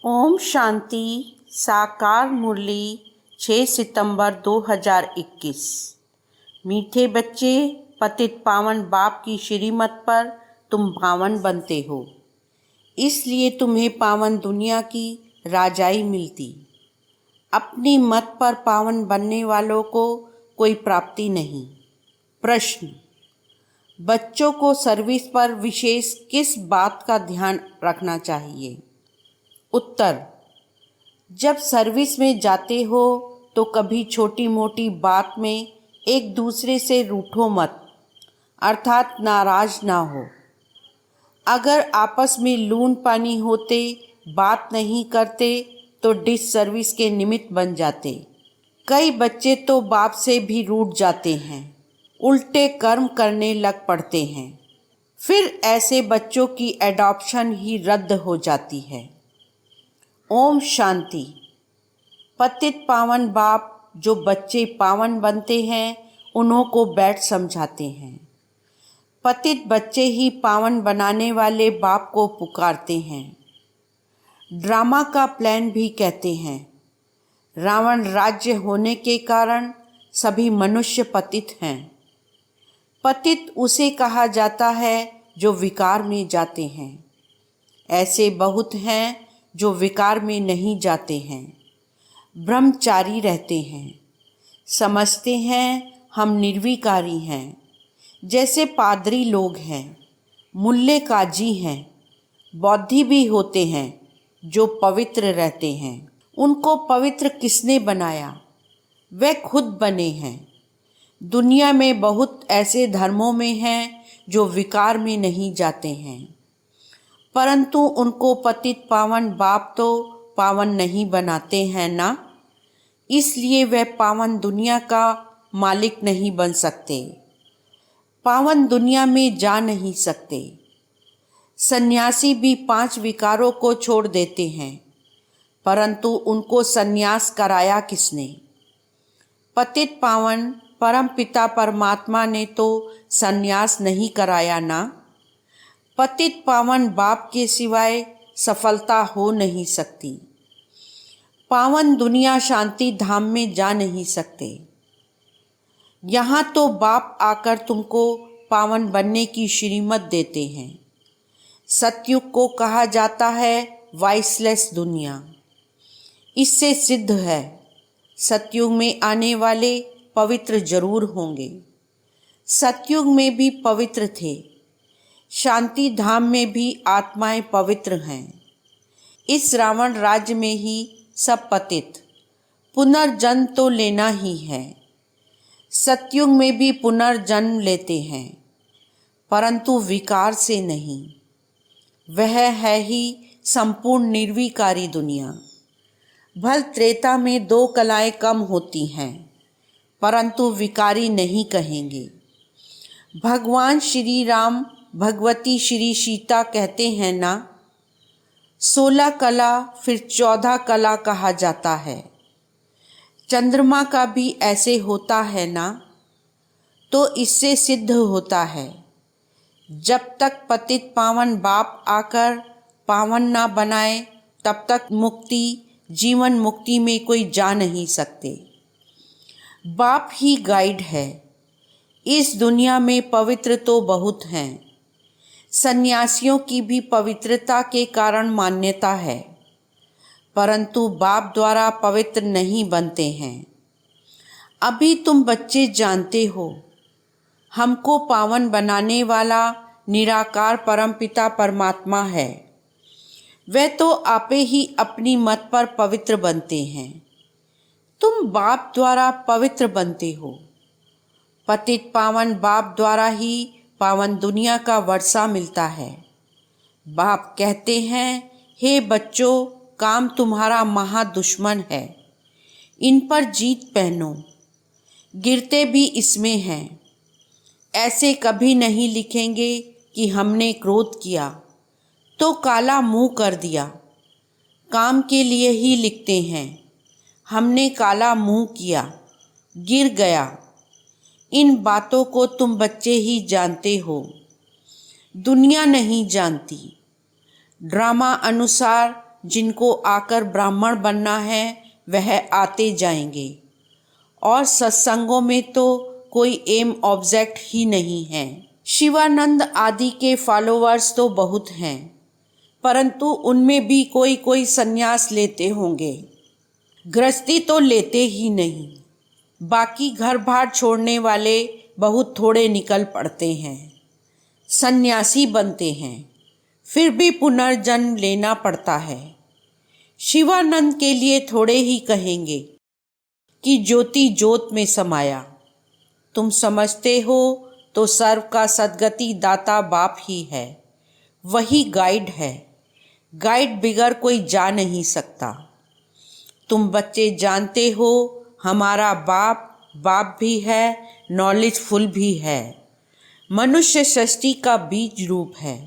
ओम शांति। साकार मुरली 6 सितंबर 2021। मीठे बच्चे, पतित पावन बाप की श्रीमत पर तुम पावन बनते हो, इसलिए तुम्हें पावन दुनिया की राजाई मिलती। अपनी मत पर पावन बनने वालों को कोई प्राप्ति नहीं। प्रश्न: बच्चों को सर्विस पर विशेष किस बात का ध्यान रखना चाहिए? उत्तर: जब सर्विस में जाते हो तो कभी छोटी मोटी बात में एक दूसरे से रूठो मत, अर्थात नाराज ना हो। अगर आपस में लून पानी होते, बात नहीं करते तो डिस सर्विस के निमित्त बन जाते। कई बच्चे तो बाप से भी रूठ जाते हैं, उल्टे कर्म करने लग पड़ते हैं। फिर ऐसे बच्चों की एडॉप्शन ही रद्द हो जाती है। ओम शांति। पतित पावन बाप जो बच्चे पावन बनते हैं उन्हों को बैठ समझाते हैं। पतित बच्चे ही पावन बनाने वाले बाप को पुकारते हैं। ड्रामा का प्लान भी कहते हैं। रावण राज्य होने के कारण सभी मनुष्य पतित हैं। पतित उसे कहा जाता है जो विकार में जाते हैं। ऐसे बहुत हैं जो विकार में नहीं जाते हैं, ब्रह्मचारी रहते हैं, समझते हैं हम निर्विकारी हैं। जैसे पादरी लोग हैं, मुल्ले काजी हैं, बौद्धि भी होते हैं जो पवित्र रहते हैं। उनको पवित्र किसने बनाया? वे खुद बने हैं। दुनिया में बहुत ऐसे धर्मों में हैं जो विकार में नहीं जाते हैं, परंतु उनको पतित पावन बाप तो पावन नहीं बनाते हैं ना, इसलिए वे पावन दुनिया का मालिक नहीं बन सकते, पावन दुनिया में जा नहीं सकते। सन्यासी भी 5 विकारों को छोड़ देते हैं, परंतु उनको सन्यास कराया किसने? पतित पावन परम पिता परमात्मा ने तो सन्यास नहीं कराया ना। पतित पावन बाप के सिवाय सफलता हो नहीं सकती। पावन दुनिया शांति धाम में जा नहीं सकते। यहाँ तो बाप आकर तुमको पावन बनने की श्रीमत देते हैं। सतयुग को कहा जाता है वाइसलेस दुनिया। इससे सिद्ध है सतयुग में आने वाले पवित्र जरूर होंगे। सतयुग में भी पवित्र थे, शांति धाम में भी आत्माएं पवित्र हैं। इस रावण राज्य में ही सब पतित, पुनर्जन्म तो लेना ही है। सतयुग में भी पुनर्जन्म लेते हैं, परंतु विकार से नहीं। वह है ही संपूर्ण निर्विकारी दुनिया। भल त्रेता में 2 कलाएं कम होती हैं, परंतु विकारी नहीं कहेंगे। भगवान श्री राम भगवती श्री सीता कहते हैं ना, 16 कला फिर 14 कला कहा जाता है। चंद्रमा का भी ऐसे होता है ना, तो इससे सिद्ध होता है जब तक पतित पावन बाप आकर पावन ना बनाए तब तक मुक्ति, जीवन मुक्ति में कोई जा नहीं सकते। बाप ही गाइड है। इस दुनिया में पवित्र तो बहुत हैं। सन्यासियों की भी पवित्रता के कारण मान्यता है, परंतु बाप द्वारा पवित्र नहीं बनते हैं। अभी तुम बच्चे जानते हो, हमको पावन बनाने वाला निराकार परमपिता परमात्मा है। वे तो आपे ही अपनी मत पर पवित्र बनते हैं। तुम बाप द्वारा पवित्र बनते हो। पतित पावन बाप द्वारा ही पावन दुनिया का वर्षा मिलता है। बाप कहते हैं, हे बच्चों, काम तुम्हारा महादुश्मन है, इन पर जीत पहनो। गिरते भी इसमें हैं। ऐसे कभी नहीं लिखेंगे कि हमने क्रोध किया तो काला मुंह कर दिया। काम के लिए ही लिखते हैं, हमने काला मुंह किया, गिर गया। इन बातों को तुम बच्चे ही जानते हो, दुनिया नहीं जानती। ड्रामा अनुसार जिनको आकर ब्राह्मण बनना है वह आते जाएंगे, और सत्संगों में तो कोई एम ऑब्जेक्ट ही नहीं है। शिवानंद आदि के फॉलोअर्स तो बहुत हैं, परंतु उनमें भी कोई कोई संन्यास लेते होंगे, गृहस्थी तो लेते ही नहीं। बाकी घर बार छोड़ने वाले बहुत थोड़े निकल पड़ते हैं, सन्यासी बनते हैं, फिर भी पुनर्जन्म लेना पड़ता है। शिवानंद के लिए थोड़े ही कहेंगे कि ज्योति ज्योत में समाया। तुम समझते हो तो सर्व का सद्गति दाता बाप ही है, वही गाइड है। गाइड बिगर कोई जा नहीं सकता। तुम बच्चे जानते हो हमारा बाप बाप भी है, नॉलेजफुल भी है, मनुष्य सृष्टि का बीज रूप है।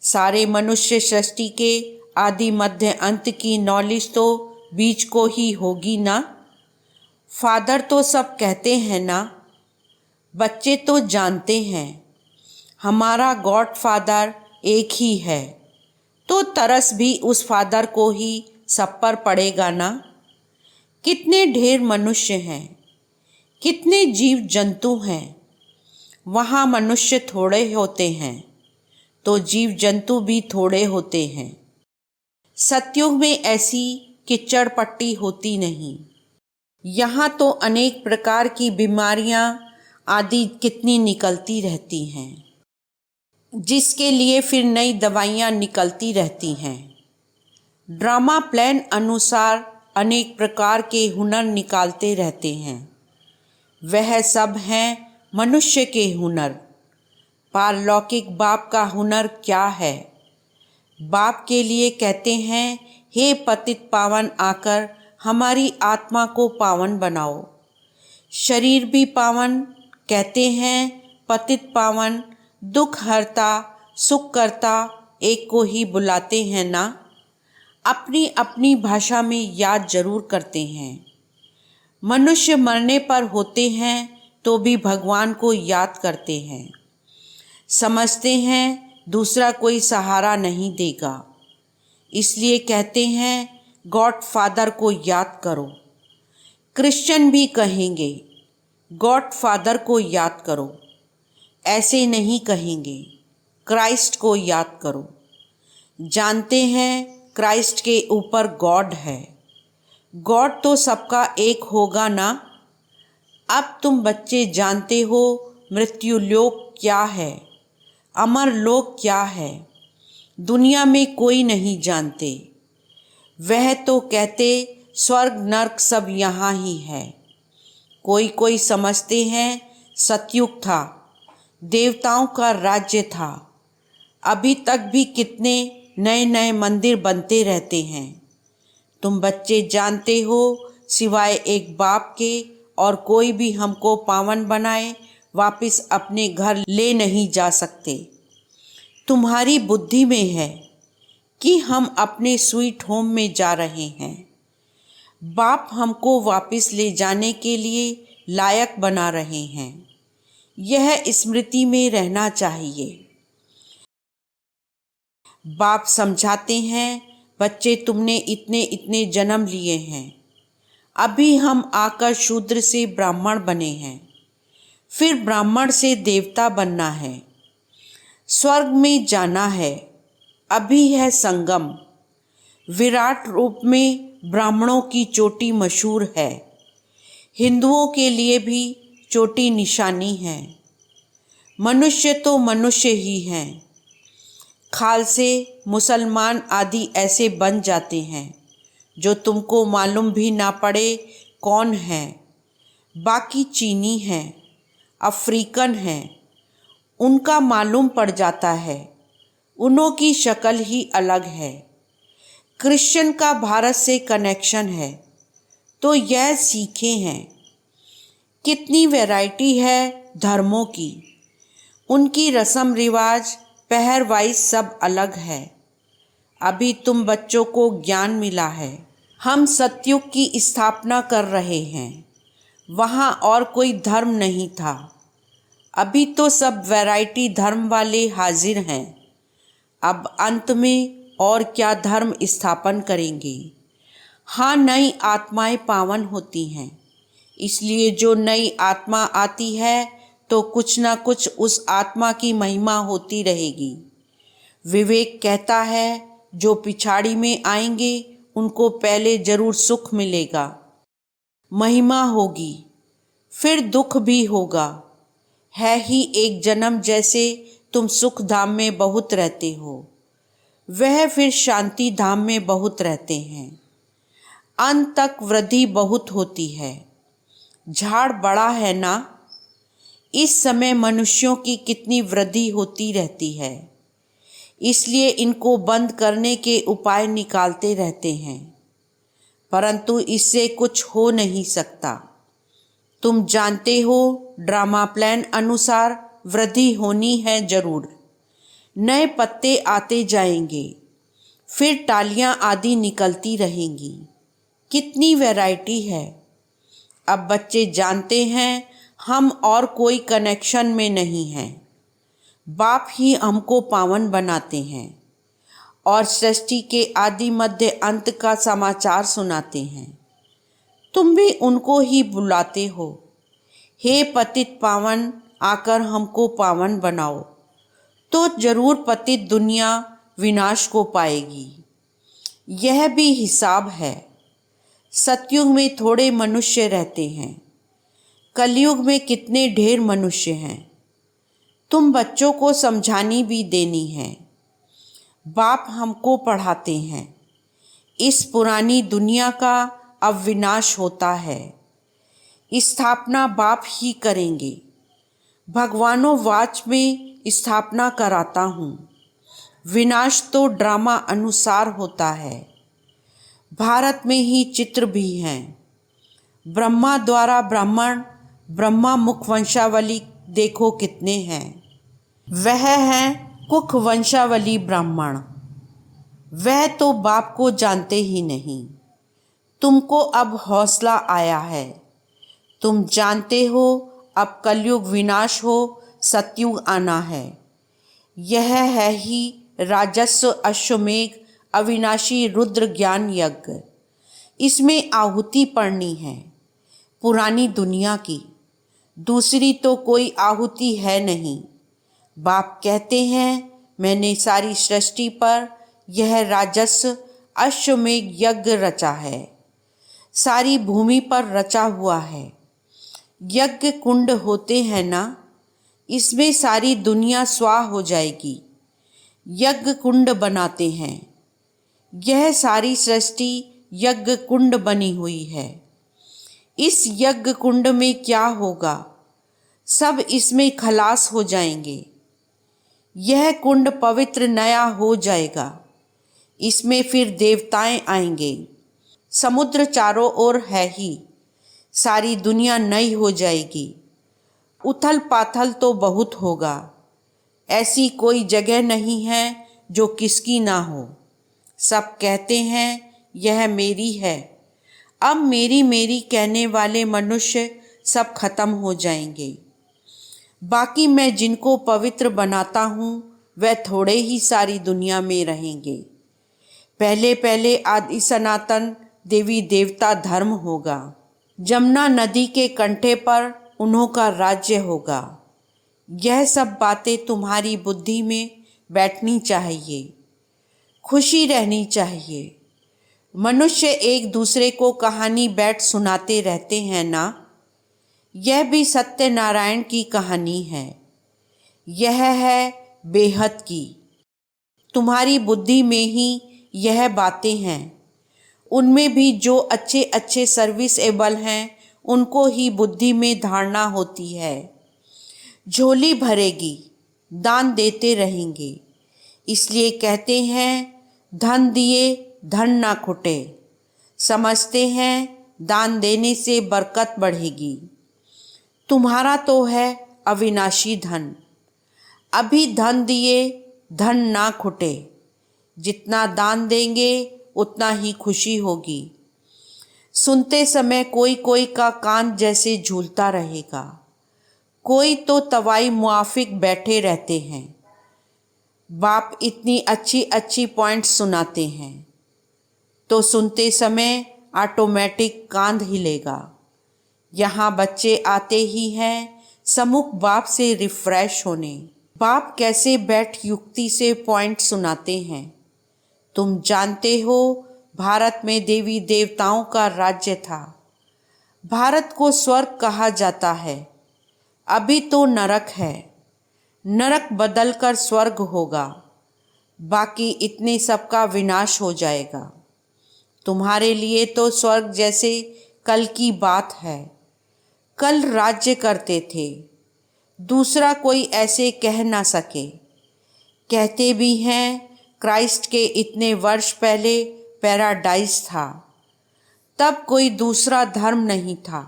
सारे मनुष्य सृष्टि के आदि मध्य अंत की नॉलेज तो बीज को ही होगी ना। फादर तो सब कहते हैं ना, बच्चे तो जानते हैं हमारा गॉड फादर एक ही है, तो तरस भी उस फादर को ही सब पर पड़ेगा ना। कितने ढेर मनुष्य हैं, कितने जीव जंतु हैं, वहाँ मनुष्य थोड़े होते हैं तो जीव जंतु भी थोड़े होते हैं। सतयुग में ऐसी कीचड़ पट्टी होती नहीं। यहाँ तो अनेक प्रकार की बीमारियाँ आदि कितनी निकलती रहती हैं, जिसके लिए फिर नई दवाइयाँ निकलती रहती हैं। ड्रामा प्लान अनुसार अनेक प्रकार के हुनर निकालते रहते हैं। वह सब हैं मनुष्य के हुनर। पारलौकिक बाप का हुनर क्या है? बाप के लिए कहते हैं, हे पतित पावन आकर हमारी आत्मा को पावन बनाओ। शरीर भी पावन, कहते हैं पतित पावन, दुख हरता सुख करता एक को ही बुलाते हैं ना। अपनी अपनी भाषा में याद जरूर करते हैं। मनुष्य मरने पर होते हैं तो भी भगवान को याद करते हैं। समझते हैं दूसरा कोई सहारा नहीं देगा, इसलिए कहते हैं गॉड फादर को याद करो। क्रिश्चियन भी कहेंगे गॉड फादर को याद करो, ऐसे नहीं कहेंगे क्राइस्ट को याद करो। जानते हैं क्राइस्ट के ऊपर गॉड है। गॉड तो सबका एक होगा ना। अब तुम बच्चे जानते हो मृत्यु लोक क्या है, अमर लोक क्या है। दुनिया में कोई नहीं जानते। वह तो कहते स्वर्ग नर्क सब यहाँ ही है। कोई कोई समझते हैं सतयुग था, देवताओं का राज्य था। अभी तक भी कितने नए नए मंदिर बनते रहते हैं। तुम बच्चे जानते हो सिवाय एक बाप के और कोई भी हमको पावन बनाए वापस अपने घर ले नहीं जा सकते। तुम्हारी बुद्धि में है कि हम अपने स्वीट होम में जा रहे हैं। बाप हमको वापस ले जाने के लिए लायक बना रहे हैं। यह स्मृति में रहना चाहिए। बाप समझाते हैं, बच्चे तुमने इतने इतने जन्म लिए हैं, अभी हम आकर शूद्र से ब्राह्मण बने हैं, फिर ब्राह्मण से देवता बनना है, स्वर्ग में जाना है। अभी है संगम। विराट रूप में ब्राह्मणों की चोटी मशहूर है। हिंदुओं के लिए भी चोटी निशानी है। मनुष्य तो मनुष्य ही हैं। खालसे मुसलमान आदि ऐसे बन जाते हैं जो तुमको मालूम भी ना पड़े कौन है। बाकी चीनी हैं, अफ्रीकन हैं, उनका मालूम पड़ जाता है। उन्हों की शक्ल ही अलग है। क्रिश्चियन का भारत से कनेक्शन है तो यह सीखे हैं। कितनी वैरायटी है धर्मों की। उनकी रस्म रिवाज पहरवाइज सब अलग है। अभी तुम बच्चों को ज्ञान मिला है। हम सतयुग की स्थापना कर रहे हैं। वहाँ और कोई धर्म नहीं था। अभी तो सब वैरायटी धर्म वाले हाजिर हैं। अब अंत में और क्या धर्म स्थापन करेंगे। हाँ, नई आत्माएं पावन होती हैं, इसलिए जो नई आत्मा आती है तो कुछ ना कुछ उस आत्मा की महिमा होती रहेगी। विवेक कहता है जो पिछाड़ी में आएंगे उनको पहले जरूर सुख मिलेगा, महिमा होगी, फिर दुख भी होगा। है ही एक जन्म, जैसे तुम सुख धाम में बहुत रहते हो, वह फिर शांति धाम में बहुत रहते हैं। अंत तक वृद्धि बहुत होती है। झाड़ बड़ा है ना, इस समय मनुष्यों की कितनी वृद्धि होती रहती है, इसलिए इनको बंद करने के उपाय निकालते रहते हैं, परंतु इससे कुछ हो नहीं सकता। तुम जानते हो ड्रामा प्लान अनुसार वृद्धि होनी है जरूर। नए पत्ते आते जाएंगे, फिर टालियां आदि निकलती रहेंगी। कितनी वैरायटी है। अब बच्चे जानते हैं हम और कोई कनेक्शन में नहीं हैं। बाप ही हमको पावन बनाते हैं और सृष्टि के आदि मध्य अंत का समाचार सुनाते हैं। तुम भी उनको ही बुलाते हो, हे पतित पावन, आकर हमको पावन बनाओ, तो जरूर पतित दुनिया विनाश को पाएगी। यह भी हिसाब है। सतयुग में थोड़े मनुष्य रहते हैं, कलयुग में कितने ढेर मनुष्य हैं। तुम बच्चों को समझानी भी देनी है। बाप हमको पढ़ाते हैं, इस पुरानी दुनिया का अब विनाश होता है, स्थापना बाप ही करेंगे। भगवानों वाच में स्थापना कराता हूँ, विनाश तो ड्रामा अनुसार होता है। भारत में ही चित्र भी हैं। ब्रह्मा द्वारा ब्राह्मण, ब्रह्मा मुख वंशावली देखो कितने हैं। वह हैं कुख वंशावली ब्राह्मण। वह तो बाप को जानते ही नहीं। तुमको अब हौसला आया है। तुम जानते हो अब कलयुग विनाश हो, सतयुग आना है। यह है ही राजस्व अश्वमेघ अविनाशी रुद्र ज्ञान यज्ञ। इसमें आहुति पड़नी है पुरानी दुनिया की, दूसरी तो कोई आहुति है नहीं। बाप कहते हैं मैंने सारी सृष्टि पर यह राजस्व अश्वमेघ यज्ञ रचा है, सारी भूमि पर रचा हुआ है। यज्ञ कुंड होते हैं ना, इसमें सारी दुनिया स्वाह हो जाएगी। यज्ञ कुंड बनाते हैं। यह सारी सृष्टि यज्ञ कुंड बनी हुई है। इस यज्ञ कुंड में क्या होगा, सब इसमें खलास हो जाएंगे। यह कुंड पवित्र नया हो जाएगा। इसमें फिर देवताएं आएंगे। समुद्र चारों ओर है ही, सारी दुनिया नई हो जाएगी। उथल पाथल तो बहुत होगा। ऐसी कोई जगह नहीं है जो किसकी ना हो। सब कहते हैं यह मेरी है। अब मेरी मेरी कहने वाले मनुष्य सब खत्म हो जाएंगे। बाकी मैं जिनको पवित्र बनाता हूँ वह थोड़े ही सारी दुनिया में रहेंगे। पहले पहले आदि सनातन देवी देवता धर्म होगा। जमुना नदी के कंठे पर उन्हों का राज्य होगा। यह सब बातें तुम्हारी बुद्धि में बैठनी चाहिए, खुशी रहनी चाहिए। मनुष्य एक दूसरे को कहानी बैठ सुनाते रहते हैं ना, यह भी सत्यनारायण की कहानी है। यह है बेहद की। तुम्हारी बुद्धि में ही यह बातें हैं। उनमें भी जो अच्छे अच्छे सर्विसेबल हैं उनको ही बुद्धि में धारणा होती है। झोली भरेगी, दान देते रहेंगे। इसलिए कहते हैं धन दिए धन ना खुटे। समझते हैं दान देने से बरकत बढ़ेगी। तुम्हारा तो है अविनाशी धन। अभी धन दिए धन ना खुटे। जितना दान देंगे उतना ही खुशी होगी। सुनते समय कोई कोई का कान जैसे झूलता रहेगा। कोई तो तवाई मुआफिक बैठे रहते हैं। बाप इतनी अच्छी अच्छी पॉइंट्स सुनाते हैं तो सुनते समय ऑटोमेटिक कान हिलेगा। यहाँ बच्चे आते ही हैं सम्मुख बाप से रिफ्रेश होने। बाप कैसे बैठ युक्ति से पॉइंट सुनाते हैं। तुम जानते हो भारत में देवी देवताओं का राज्य था। भारत को स्वर्ग कहा जाता है। अभी तो नरक है। नरक बदलकर स्वर्ग होगा। बाकी इतने सबका विनाश हो जाएगा। तुम्हारे लिए तो स्वर्ग जैसे कल की बात है। कल राज्य करते थे। दूसरा कोई ऐसे कह ना सके। कहते भी हैं क्राइस्ट के इतने वर्ष पहले पैराडाइज था। तब कोई दूसरा धर्म नहीं था।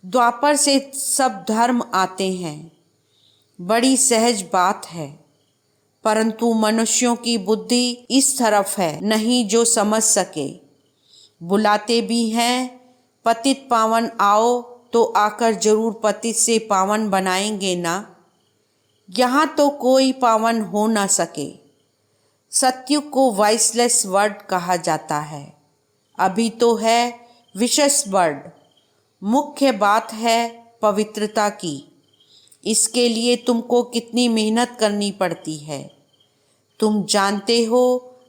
द्वापर से सब धर्म आते हैं। बड़ी सहज बात है। परंतु मनुष्यों की बुद्धि इस तरफ है नहीं जो समझ सके। बुलाते भी हैं पतित पावन आओ तो आकर जरूर पतित से पावन बनाएंगे ना। यहाँ तो कोई पावन हो ना सके। सत्युग को वॉइसलेस वर्ड कहा जाता है। अभी तो है विशेष वर्ड। मुख्य बात है पवित्रता की। इसके लिए तुमको कितनी मेहनत करनी पड़ती है। तुम जानते हो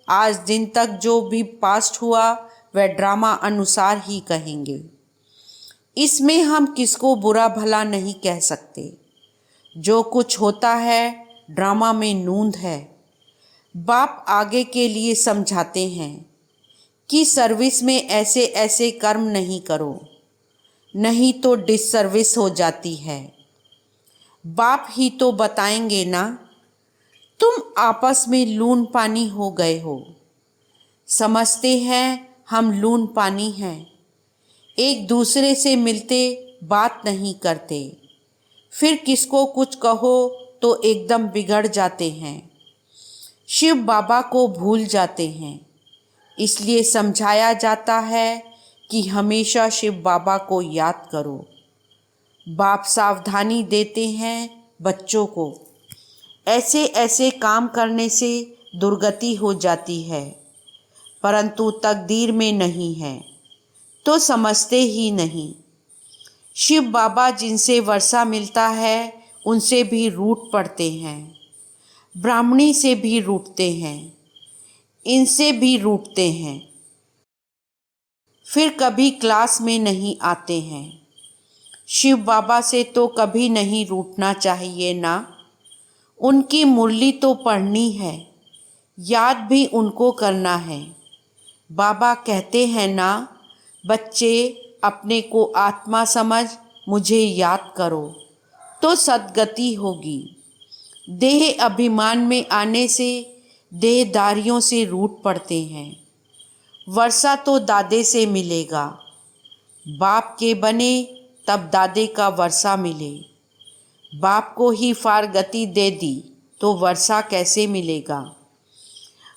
आज दिन तक जो भी पास्ट हुआ वह ड्रामा अनुसार ही कहेंगे। इसमें हम किसको बुरा भला नहीं कह सकते। जो कुछ होता है ड्रामा में नूंद है। बाप आगे के लिए समझाते हैं कि सर्विस में ऐसे ऐसे कर्म नहीं करो, नहीं तो डिससर्विस हो जाती है। बाप ही तो बताएंगे ना। तुम आपस में लून पानी हो गए हो। समझते हैं हम लून पानी हैं। एक दूसरे से मिलते बात नहीं करते। फिर किसको कुछ कहो तो एकदम बिगड़ जाते हैं। शिव बाबा को भूल जाते हैं। इसलिए समझाया जाता है कि हमेशा शिव बाबा को याद करो। बाप सावधानी देते हैं बच्चों को। ऐसे ऐसे काम करने से दुर्गति हो जाती है। परंतु तकदीर में नहीं है तो समझते ही नहीं। शिव बाबा जिनसे वर्षा मिलता है उनसे भी रूठ पड़ते हैं। ब्राह्मणी से भी रूठते हैं। इनसे भी रूठते हैं। फिर कभी क्लास में नहीं आते हैं। शिव बाबा से तो कभी नहीं रूठना चाहिए ना। उनकी मुरली तो पढ़नी है। याद भी उनको करना है। बाबा कहते हैं ना बच्चे अपने को आत्मा समझ मुझे याद करो तो सद्गति होगी। देह अभिमान में आने से देहदारियों से रूठ पड़ते हैं। वर्षा तो दादे से मिलेगा। बाप के बने तब दादे का वर्षा मिले। बाप को ही फार गति दे दी तो वर्षा कैसे मिलेगा।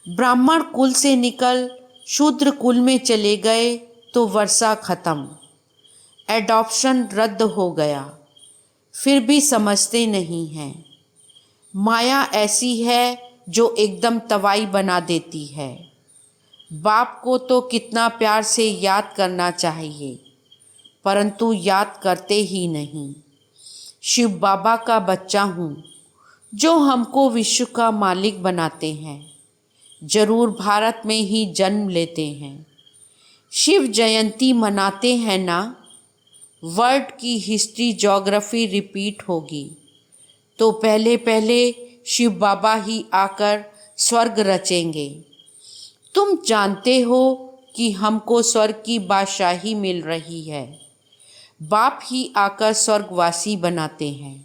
ब्राह्मण कुल से निकल शूद्र कुल में चले गए तो वर्षा खत्म। एडॉप्शन रद्द हो गया। फिर भी समझते नहीं हैं। माया ऐसी है जो एकदम तवाई बना देती है। बाप को तो कितना प्यार से याद करना चाहिए परंतु याद करते ही नहीं। शिव बाबा का बच्चा हूँ जो हमको विश्व का मालिक बनाते हैं। जरूर भारत में ही जन्म लेते हैं। शिव जयंती मनाते हैं ना। वर्ल्ड की हिस्ट्री ज्योग्राफी रिपीट होगी तो पहले पहले शिव बाबा ही आकर स्वर्ग रचेंगे। तुम जानते हो कि हमको स्वर्ग की बादशाही मिल रही है। बाप ही आकर स्वर्गवासी बनाते हैं।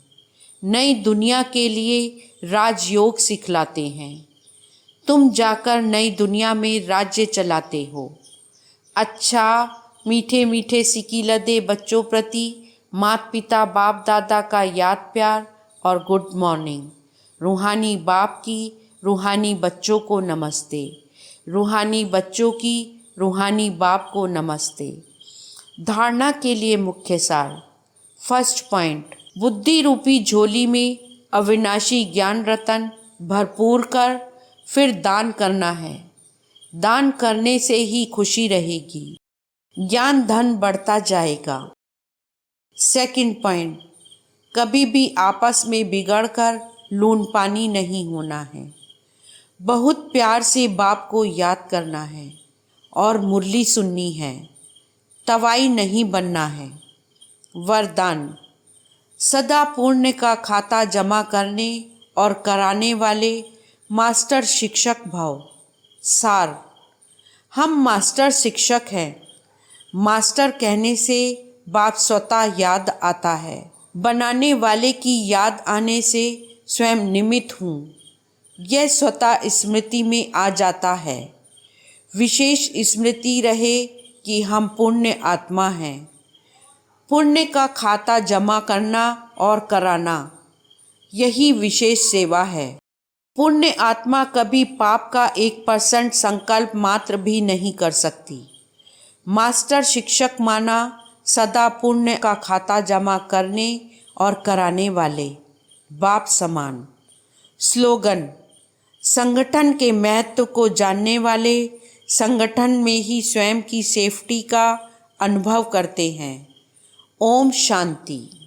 नई दुनिया के लिए राजयोग सिखलाते हैं। तुम जाकर नई दुनिया में राज्य चलाते हो। अच्छा मीठे मीठे सिकीलदे बच्चों प्रति माता पिता बाप दादा का याद प्यार और गुड मॉर्निंग। रूहानी बाप की रूहानी बच्चों को नमस्ते। रूहानी बच्चों की रूहानी बाप को नमस्ते। धारणा के लिए मुख्य सार। फर्स्ट पॉइंट, बुद्धि रूपी झोली में अविनाशी ज्ञान रतन भरपूर कर फिर दान करना है। दान करने से ही खुशी रहेगी, ज्ञान धन बढ़ता जाएगा। सेकंड पॉइंट, कभी भी आपस में बिगड़कर लून पानी नहीं होना है। बहुत प्यार से बाप को याद करना है और मुरली सुननी है, तवाई नहीं बनना है। वरदान, सदा पुण्य का खाता जमा करने और कराने वाले मास्टर शिक्षक भव। सार, हम मास्टर शिक्षक हैं। मास्टर कहने से बाप स्वतः याद आता है। बनाने वाले की याद आने से स्वयं निमित्त हूँ। यह स्वतः स्मृति में आ जाता है। विशेष स्मृति रहे कि हम पुण्य आत्मा हैं। पुण्य का खाता जमा करना और कराना, यही विशेष सेवा है। पुण्य आत्मा कभी पाप का 1% संकल्प मात्र भी नहीं कर सकती। मास्टर शिक्षक माना सदा पुण्य का खाता जमा करने और कराने वाले बाप समान। स्लोगन, संगठन के महत्व को जानने वाले संगठन में ही स्वयं की सेफ्टी का अनुभव करते हैं। ओम शांति।